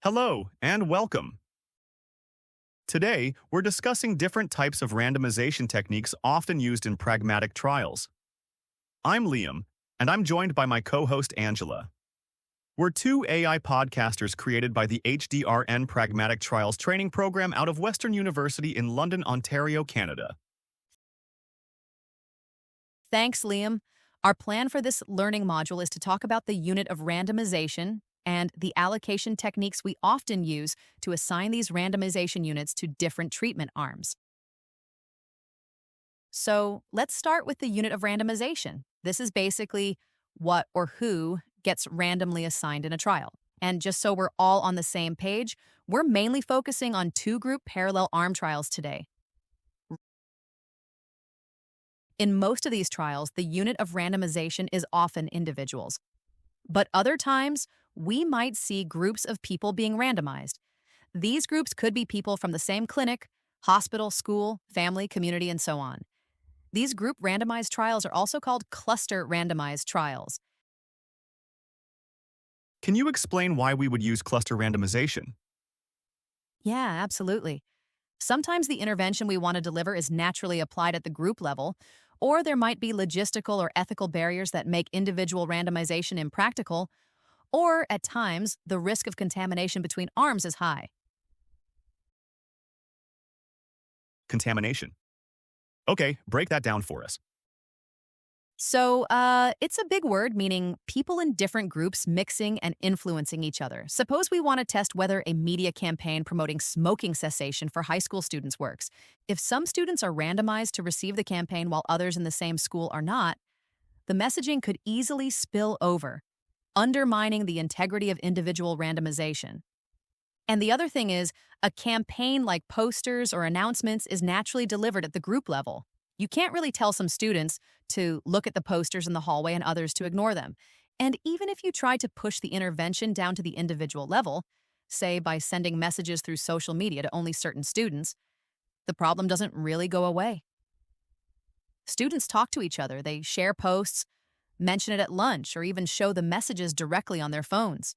Hello and welcome. Today, we're discussing different types of randomization techniques often used in pragmatic trials. I'm Liam, and I'm joined by my co-host Angela. We're two AI podcasters created by the HDRN Pragmatic Trials training program out of Western University in London, Ontario, Canada. Thanks, Liam. Our plan for this learning module is to talk about the unit of randomization and the allocation techniques we often use to assign these randomization units to different treatment arms. So let's start with the unit of randomization. This is basically what or who gets randomly assigned in a trial. And just so we're all on the same page, we're mainly focusing on two-group parallel arm trials today. In most of these trials, the unit of randomization is often individuals. But other times, we might see groups of people being randomized. These groups could be people from the same clinic, hospital, school, family, community, and so on. These group randomized trials are also called cluster randomized trials. Can you explain why we would use cluster randomization? Yeah, absolutely. Sometimes the intervention we want to deliver is naturally applied at the group level, or there might be logistical or ethical barriers that make individual randomization impractical, or at times, the risk of contamination between arms is high. Contamination. Okay, break that down for us. So, it's a big word meaning people in different groups mixing and influencing each other. Suppose we want to test whether a media campaign promoting smoking cessation for high school students works. If some students are randomized to receive the campaign while others in the same school are not, the messaging could easily spill over, undermining the integrity of individual randomization. And the other thing is, a campaign like posters or announcements is naturally delivered at the group level. You can't really tell some students to look at the posters in the hallway and others to ignore them. And even if you try to push the intervention down to the individual level, say by sending messages through social media to only certain students, the problem doesn't really go away. Students talk to each other, they share posts, mention it at lunch, or even show the messages directly on their phones.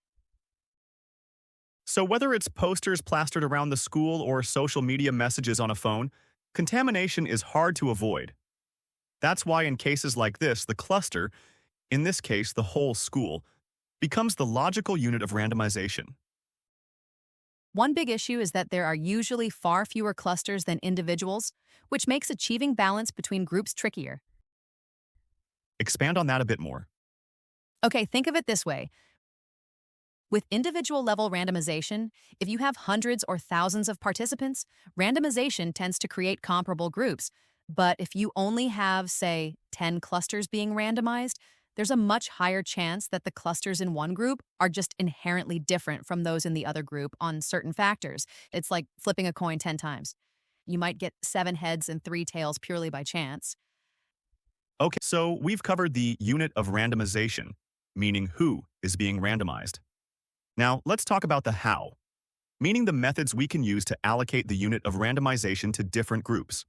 So whether it's posters plastered around the school or social media messages on a phone, contamination is hard to avoid. That's why in cases like this, the cluster, in this case the whole school, becomes the logical unit of randomization. One big issue is that there are usually far fewer clusters than individuals, which makes achieving balance between groups trickier. Expand on that a bit more. Okay, think of it this way. With individual level randomization, if you have hundreds or thousands of participants, randomization tends to create comparable groups. But if you only have, say, 10 clusters being randomized, there's a much higher chance that the clusters in one group are just inherently different from those in the other group on certain factors. It's like flipping a coin 10 times. You might get 7 heads and 3 tails purely by chance. Okay, so we've covered the unit of randomization, meaning who is being randomized. Now, let's talk about the how, meaning the methods we can use to allocate the unit of randomization to different groups.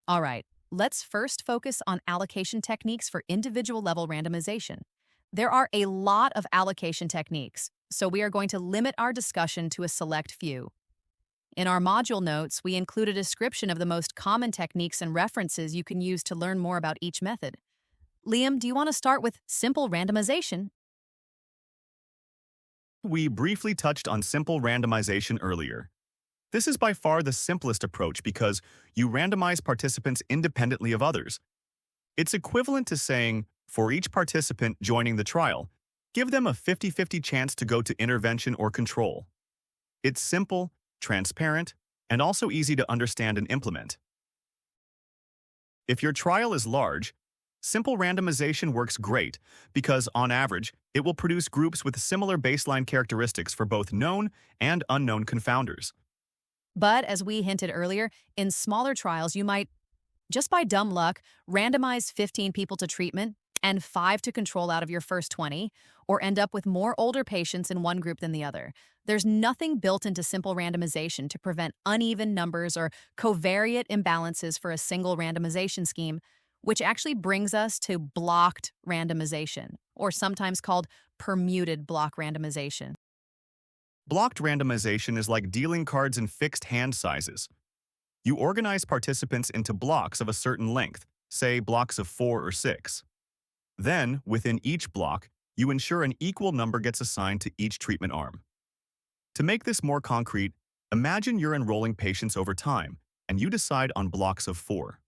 All right, let's first focus on allocation techniques for individual level randomization. There are a lot of allocation techniques, so we are going to limit our discussion to a select few. In our module notes, we include a description of the most common techniques and references you can use to learn more about each method. Liam, do you want to start with simple randomization? We briefly touched on simple randomization earlier. This is by far the simplest approach because you randomize participants independently of others. It's equivalent to saying, for each participant joining the trial, give them a 50-50 chance to go to intervention or control. It's simple, transparent, and also easy to understand and implement. If your trial is large, simple randomization works great because, on average, it will produce groups with similar baseline characteristics for both known and unknown confounders. But as we hinted earlier, in smaller trials, you might, just by dumb luck, randomize 15 people to treatment and 5 to control out of your first 20, or end up with more older patients in one group than the other. There's nothing built into simple randomization to prevent uneven numbers or covariate imbalances for a single randomization scheme, which actually brings us to blocked randomization, or sometimes called permuted block randomization. Blocked randomization is like dealing cards in fixed hand sizes. You organize participants into blocks of a certain length, say blocks of 4 or 6. Then, within each block, you ensure an equal number gets assigned to each treatment arm. To make this more concrete, imagine you're enrolling patients over time, and you decide on blocks of 4.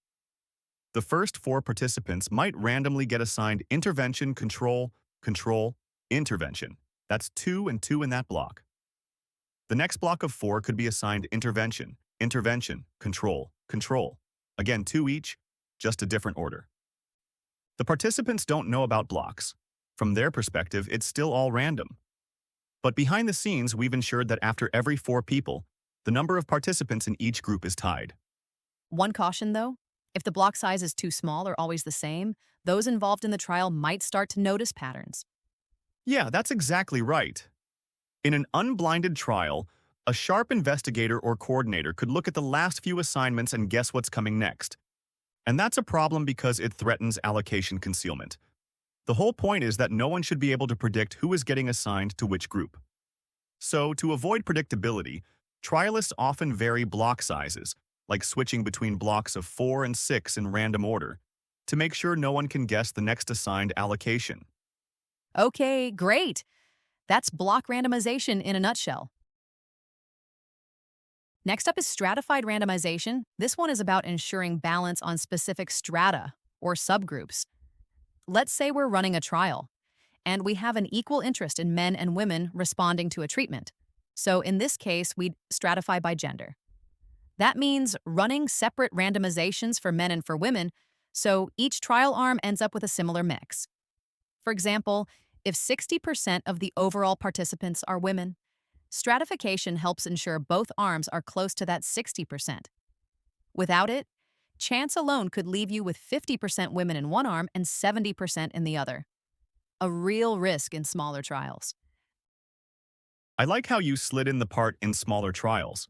The first 4 participants might randomly get assigned intervention, control, control, intervention. That's 2 and 2 in that block. The next block of 4 could be assigned intervention, intervention, control, control. Again, 2 each, just a different order. The participants don't know about blocks. From their perspective, it's still all random. But behind the scenes, we've ensured that after every 4 people, the number of participants in each group is tied. One caution, though, if the block size is too small or always the same, those involved in the trial might start to notice patterns. Yeah, that's exactly right. In an unblinded trial, a sharp investigator or coordinator could look at the last few assignments and guess what's coming next. And that's a problem because it threatens allocation concealment. The whole point is that no one should be able to predict who is getting assigned to which group. So, to avoid predictability, trialists often vary block sizes, like switching between blocks of 4 and 6 in random order, to make sure no one can guess the next assigned allocation. Okay, great. That's block randomization in a nutshell. Next up is stratified randomization. This one is about ensuring balance on specific strata or subgroups. Let's say we're running a trial, and we have an equal interest in men and women responding to a treatment. So in this case, we'd stratify by gender. That means running separate randomizations for men and for women, so each trial arm ends up with a similar mix. For example, if 60% of the overall participants are women, stratification helps ensure both arms are close to that 60%. Without it, chance alone could leave you with 50% women in one arm and 70% in the other. A real risk in smaller trials. I like how you slid in the part in smaller trials.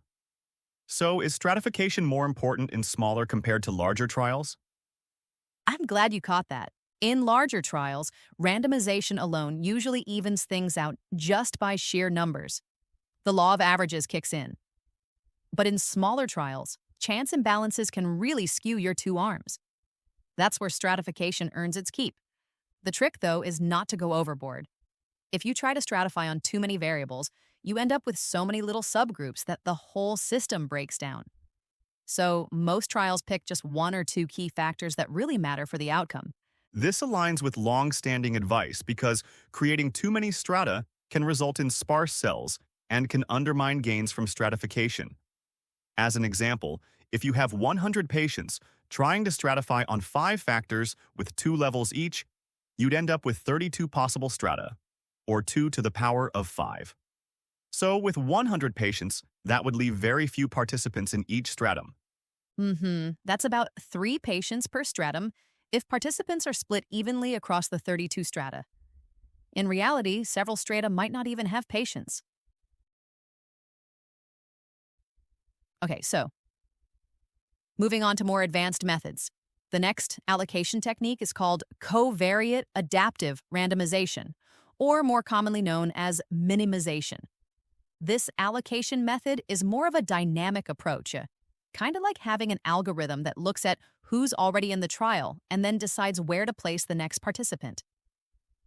So, is stratification more important in smaller compared to larger trials? I'm glad you caught that. In larger trials, randomization alone usually evens things out just by sheer numbers. The law of averages kicks in. But in smaller trials, chance imbalances can really skew your 2 arms. That's where stratification earns its keep. The trick, though, is not to go overboard. If you try to stratify on too many variables, you end up with so many little subgroups that the whole system breaks down. So most trials pick just 1 or 2 key factors that really matter for the outcome. This aligns with long-standing advice because creating too many strata can result in sparse cells and can undermine gains from stratification. As an example, if you have 100 patients trying to stratify on 5 factors with 2 levels each, you'd end up with 32 possible strata, or 2 to the power of 5. So with 100 patients, that would leave very few participants in each stratum. That's about 3 patients per stratum if participants are split evenly across the 32 strata. In reality, several strata might not even have patients. Okay, so moving on to more advanced methods. The next allocation technique is called covariate adaptive randomization, or more commonly known as minimization. This allocation method is more of a dynamic approach, kind of like having an algorithm that looks at who's already in the trial and then decides where to place the next participant.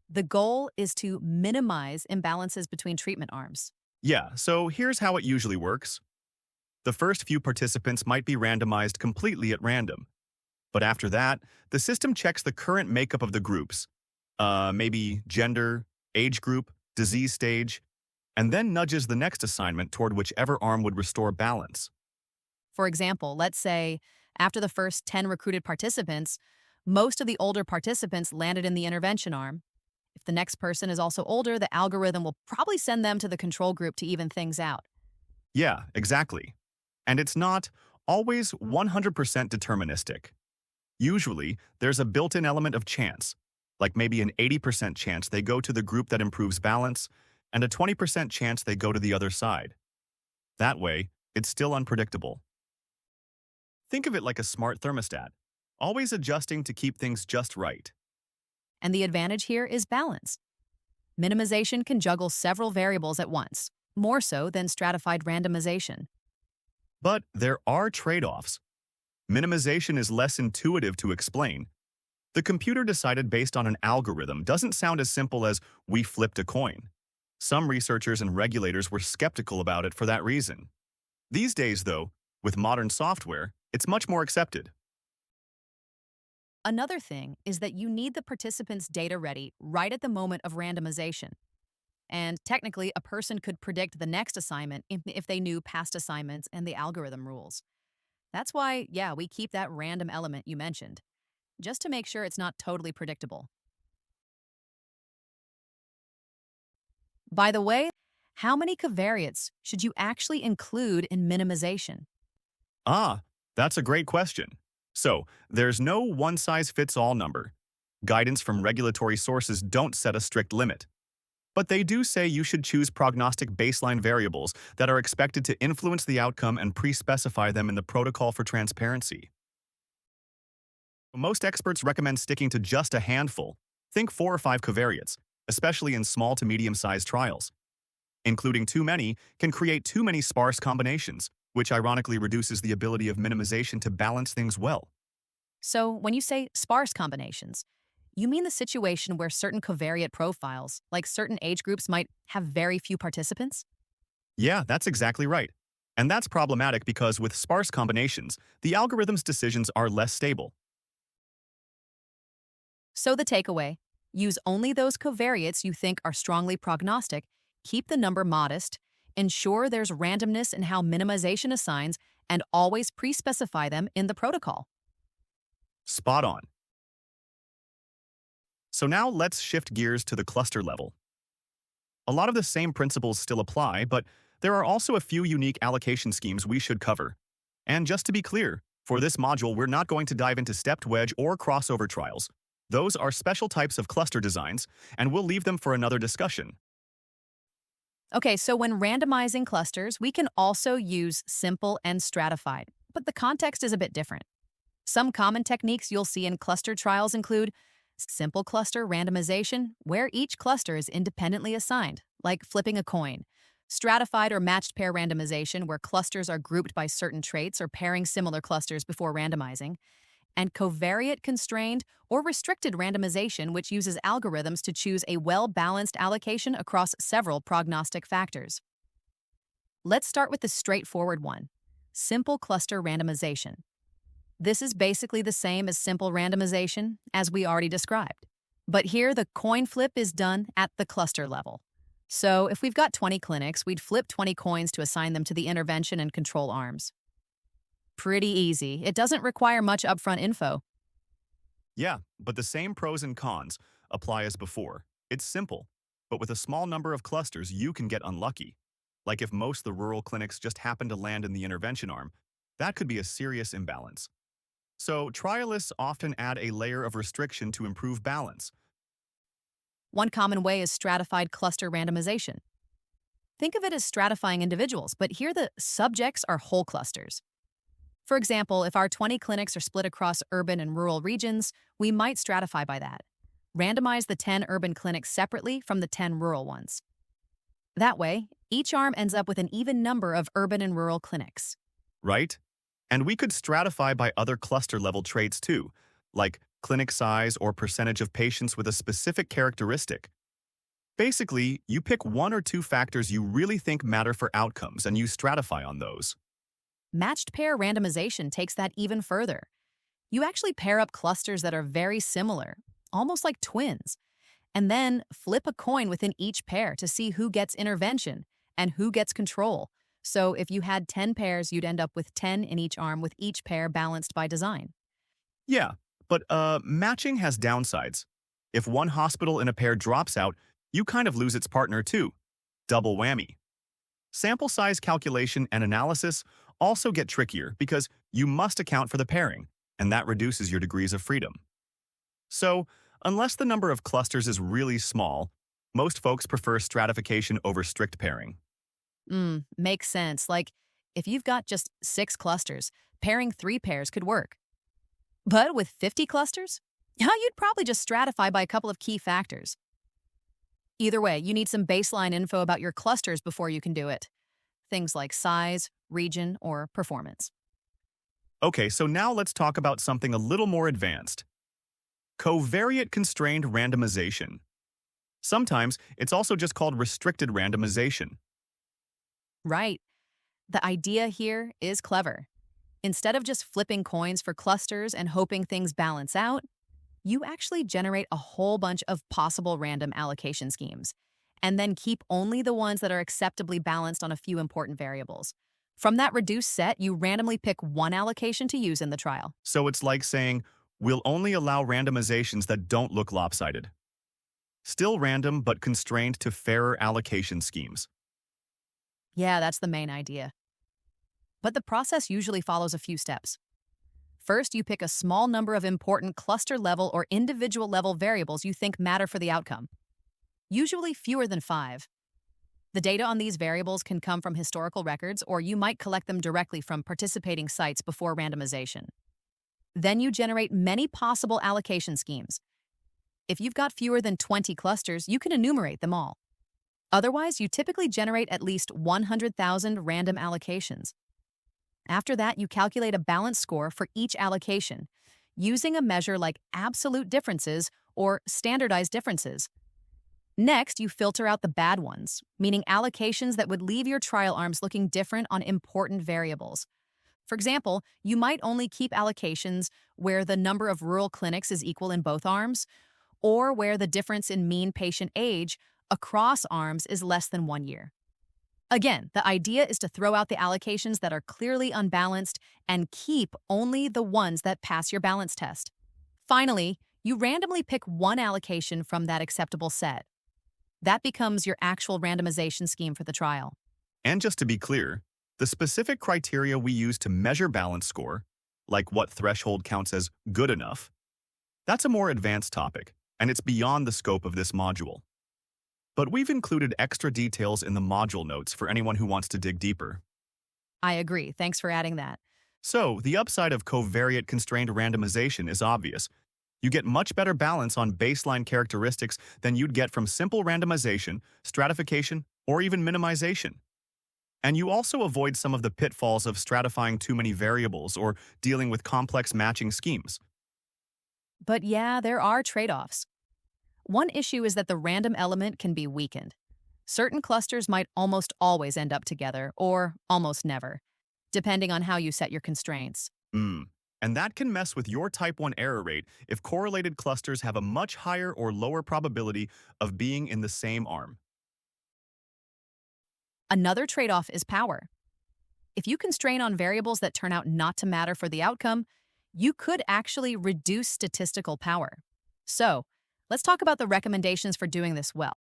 The goal is to minimize imbalances between treatment arms. Yeah, so here's how it usually works. The first few participants might be randomized completely at random. But after that, the system checks the current makeup of the groups, maybe gender, age group, disease stage, and then nudges the next assignment toward whichever arm would restore balance. For example, let's say after the first 10 recruited participants, most of the older participants landed in the intervention arm. If the next person is also older, the algorithm will probably send them to the control group to even things out. Yeah, exactly. And it's not always 100% deterministic. Usually, there's a built-in element of chance, like maybe an 80% chance they go to the group that improves balance, and a 20% chance they go to the other side. That way, it's still unpredictable. Think of it like a smart thermostat, always adjusting to keep things just right. And the advantage here is balance. Minimization can juggle several variables at once. more so than stratified randomization. But there are trade-offs. Minimization is less intuitive to explain. The computer decided based on an algorithm doesn't sound as simple as we flipped a coin. Some researchers and regulators were skeptical about it for that reason. These days, though, with modern software, it's much more accepted. Another thing is that you need the participants' data ready right at the moment of randomization. And technically, a person could predict the next assignment if they knew past assignments and the algorithm rules. That's why, yeah, we keep that random element you mentioned, just to make sure it's not totally predictable. By the way, how many covariates should you actually include in minimization? Ah, that's a great question. So, there's no one-size-fits-all number. Guidance from regulatory sources don't set a strict limit. But they do say you should choose prognostic baseline variables that are expected to influence the outcome and pre-specify them in the protocol for transparency. Most experts recommend sticking to just a handful, think 4 or 5 covariates, especially in small to medium-sized trials. Including too many can create too many sparse combinations, which ironically reduces the ability of minimization to balance things well. So, when you say sparse combinations, you mean the situation where certain covariate profiles, like certain age groups, might have very few participants? Yeah, that's exactly right. And that's problematic because with sparse combinations, the algorithm's decisions are less stable. So, the takeaway: use only those covariates you think are strongly prognostic, keep the number modest, ensure there's randomness in how minimization assigns, and always pre specify them in the protocol. Spot on. So now let's shift gears to the cluster level. A lot of the same principles still apply, but there are also a few unique allocation schemes we should cover. And just to be clear, for this module, we're not going to dive into stepped wedge or crossover trials. Those are special types of cluster designs, and we'll leave them for another discussion. Okay, so when randomizing clusters, we can also use simple and stratified, but the context is a bit different. Some common techniques you'll see in cluster trials include simple cluster randomization, where each cluster is independently assigned, like flipping a coin; stratified or matched pair randomization, where clusters are grouped by certain traits or pairing similar clusters before randomizing; and covariate-constrained or restricted randomization, which uses algorithms to choose a well-balanced allocation across several prognostic factors. Let's start with the straightforward one: simple cluster randomization. This is basically the same as simple randomization, as we already described. But here, the coin flip is done at the cluster level. So if we've got 20 clinics, we'd flip 20 coins to assign them to the intervention and control arms. Pretty easy. It doesn't require much upfront info. Yeah, but the same pros and cons apply as before. It's simple, but with a small number of clusters, you can get unlucky. Like if most of the rural clinics just happen to land in the intervention arm, that could be a serious imbalance. So, trialists often add a layer of restriction to improve balance. One common way is stratified cluster randomization. Think of it as stratifying individuals, but here the subjects are whole clusters. For example, if our 20 clinics are split across urban and rural regions, we might stratify by that. Randomize the 10 urban clinics separately from the 10 rural ones. That way, each arm ends up with an even number of urban and rural clinics. Right? And we could stratify by other cluster-level traits too, like clinic size or percentage of patients with a specific characteristic. Basically, you pick 1 or 2 factors you really think matter for outcomes and you stratify on those. Matched pair randomization takes that even further. You actually pair up clusters that are very similar, almost like twins, and then flip a coin within each pair to see who gets intervention and who gets control. So if you had 10 pairs, you'd end up with 10 in each arm, with each pair balanced by design. Yeah, but matching has downsides. If one hospital in a pair drops out, you kind of lose its partner too. Double whammy. Sample size calculation and analysis also get trickier because you must account for the pairing, and that reduces your degrees of freedom. So, unless the number of clusters is really small, most folks prefer stratification over strict pairing. Makes sense. Like, if you've got just 6 clusters, pairing 3 pairs could work. But with 50 clusters, you'd probably just stratify by a couple of key factors. Either way, you need some baseline info about your clusters before you can do it. Things like size, region, or performance. Okay, so now let's talk about something a little more advanced. Covariate-constrained randomization. Sometimes it's also just called restricted randomization. Right. The idea here is clever. Instead of just flipping coins for clusters and hoping things balance out, you actually generate a whole bunch of possible random allocation schemes, and then keep only the ones that are acceptably balanced on a few important variables. From that reduced set, you randomly pick one allocation to use in the trial. So it's like saying, we'll only allow randomizations that don't look lopsided. Still random, but constrained to fairer allocation schemes. Yeah, that's the main idea. But the process usually follows a few steps. First, you pick a small number of important cluster-level or individual-level variables you think matter for the outcome. Usually fewer than 5. The data on these variables can come from historical records, or you might collect them directly from participating sites before randomization. Then you generate many possible allocation schemes. If you've got fewer than 20 clusters, you can enumerate them all. Otherwise, you typically generate at least 100,000 random allocations. After that, you calculate a balance score for each allocation, using a measure like absolute differences or standardized differences. Next, you filter out the bad ones, meaning allocations that would leave your trial arms looking different on important variables. For example, you might only keep allocations where the number of rural clinics is equal in both arms, or where the difference in mean patient age across arms is less than 1 year. Again, the idea is to throw out the allocations that are clearly unbalanced and keep only the ones that pass your balance test. Finally, you randomly pick one allocation from that acceptable set. That becomes your actual randomization scheme for the trial. And just to be clear, the specific criteria we use to measure balance score, like what threshold counts as good enough, that's a more advanced topic, and it's beyond the scope of this module. But we've included extra details in the module notes for anyone who wants to dig deeper. I agree. Thanks for adding that. So, the upside of covariate-constrained randomization is obvious. You get much better balance on baseline characteristics than you'd get from simple randomization, stratification, or even minimization. And you also avoid some of the pitfalls of stratifying too many variables or dealing with complex matching schemes. But yeah, there are trade-offs. One issue is that the random element can be weakened. Certain clusters might almost always end up together, or almost never, depending on how you set your constraints. And that can mess with your type 1 error rate if correlated clusters have a much higher or lower probability of being in the same arm. Another trade-off is power. If you constrain on variables that turn out not to matter for the outcome, you could actually reduce statistical power. So, let's talk about the recommendations for doing this well.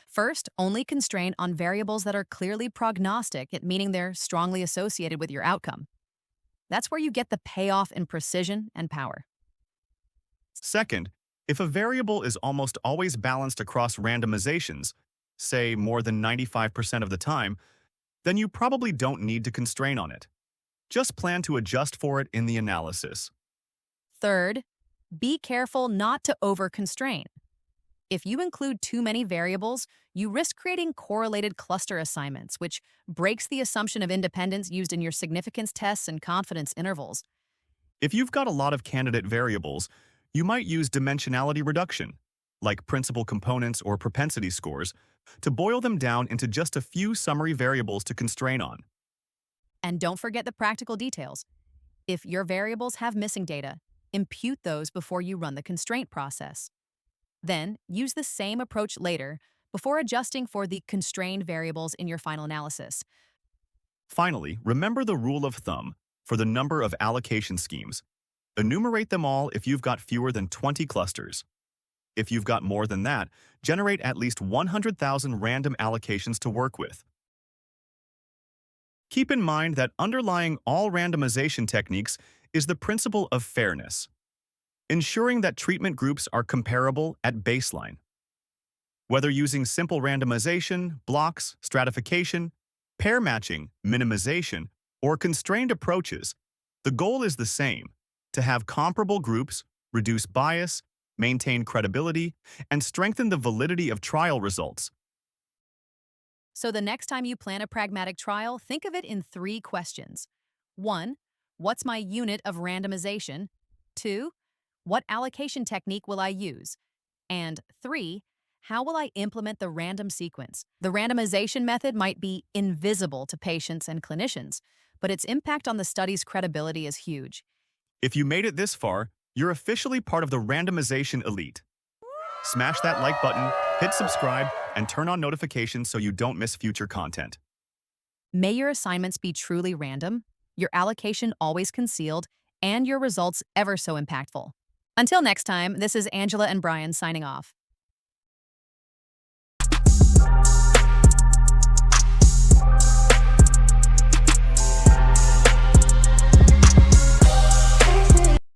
First, only constrain on variables that are clearly prognostic, meaning they're strongly associated with your outcome. That's where you get the payoff in precision and power. Second, if a variable is almost always balanced across randomizations, say more than 95% of the time, then you probably don't need to constrain on it. Just plan to adjust for it in the analysis. Third, be careful not to over-constrain. If you include too many variables, you risk creating correlated cluster assignments, which breaks the assumption of independence used in your significance tests and confidence intervals. If you've got a lot of candidate variables, you might use dimensionality reduction, like principal components or propensity scores, to boil them down into just a few summary variables to constrain on. And don't forget the practical details. If your variables have missing data, impute those before you run the constraint process. Then, use the same approach later before adjusting for the constrained variables in your final analysis. Finally, remember the rule of thumb for the number of allocation schemes. Enumerate them all if you've got fewer than 20 clusters. If you've got more than that, generate at least 100,000 random allocations to work with. Keep in mind that underlying all randomization techniques is the principle of fairness, ensuring that treatment groups are comparable at baseline. Whether using simple randomization, blocks, stratification, pair matching, minimization, or constrained approaches, the goal is the same: to have comparable groups, reduce bias, maintain credibility, and strengthen the validity of trial results. So the next time you plan a pragmatic trial, think of it in three questions. 1. What's my unit of randomization? 2. What allocation technique will I use? And 3. How will I implement the random sequence? The randomization method might be invisible to patients and clinicians, but its impact on the study's credibility is huge. If you made it this far, you're officially part of the randomization elite. Smash that like button, hit subscribe, and turn on notifications so you don't miss future content. May your assignments be truly random, your allocation always concealed, and your results ever so impactful. Until next time, this is Angela and Brian signing off.